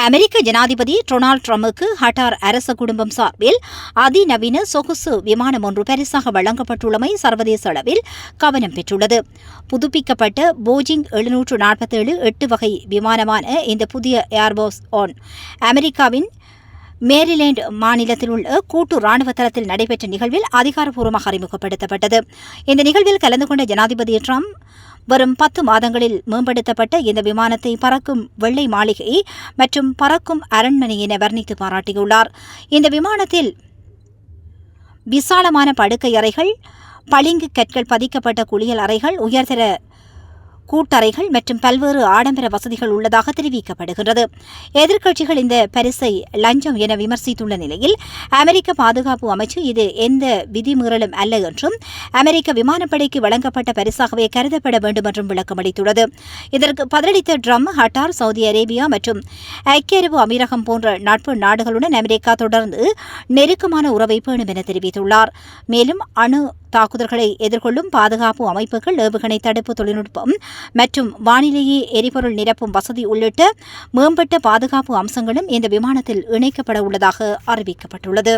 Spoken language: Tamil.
அமெரிக்க ஜனாதிபதி டொனால்டு டிரம்புக்கு ஹட்டார் அரச குடும்பம் சார்பில் அதிநவீன சொகுசு விமானம் ஒன்று பரிசாக வழங்கப்பட்டுள்ளமை சர்வதேச அளவில் கவனம் பெற்றுள்ளது. புதுப்பிக்கப்பட்ட போயிங் 747 8 வகை விமானமான இந்த புதிய ஏர்பஸ் ஒன் அமெரிக்காவின் மேரிலேண்ட் மாநிலத்தில் உள்ள கூட்டு ராணுவ தளத்தில் நடைபெற்ற நிகழ்வில் அதிகாரப்பூர்வமாக அறிமுகப்படுத்தப்பட்டது. இந்த நிகழ்வில் கலந்து கொண்ட ஜனாதிபதி டிரம்ப் வரும் 10 மாதங்களில் மேம்படுத்தப்பட்ட இந்த விமானத்தை பறக்கும் வெள்ளை மாளிகை மற்றும் பறக்கும் அரண்மனை என வர்ணித்து பாராட்டியுள்ளார். இந்த விமானத்தில் விசாலமான படுக்கை அறைகள், பளிங்கு கற்கள் பதிக்கப்பட்ட குளியல் அறைகள், உயர்தர கூட்டறைகள் மற்றும் பல்வேறு ஆடம்பர வசதிகள் உள்ளதாக தெரிவிக்கப்படுகிறது. எதிர்க்கட்சிகள் இந்த பரிசை லஞ்சம் என விமர்சித்துள்ள நிலையில் அமெரிக்க பாதுகாப்பு அமைச்சு இது எந்த விதிமீறலும் அல்ல என்றும் அமெரிக்க விமானப்படைக்கு வழங்கப்பட்ட பரிசாகவே கருதப்பட வேண்டும் என்றும் விளக்கமளித்துள்ளது. இதற்கு பதிலளித்த டிரம்ப், ஹட்டார், சவுதி அரேபியா மற்றும் ஐக்கிய அரபு அமீரகம் போன்ற நட்பு நாடுகளுடன் அமெரிக்கா தொடர்ந்து நெருக்கமான உறவை பேணும் என தெரிவித்துள்ளார். மேலும் அணு தாக்குதல்களை எதிர்கொள்ளும் பாதுகாப்பு அமைப்புகள், ஏவுகணை தடுப்பு தொழில்நுட்பம் மற்றும் வானிலையே எரிபொருள் நிரப்பும் வசதி உள்ளிட்ட மேம்பட்ட பாதுகாப்பு அம்சங்களும் இந்த விமானத்தில் இணைக்கப்பட உள்ளதாக அறிவிக்கப்பட்டுள்ளது.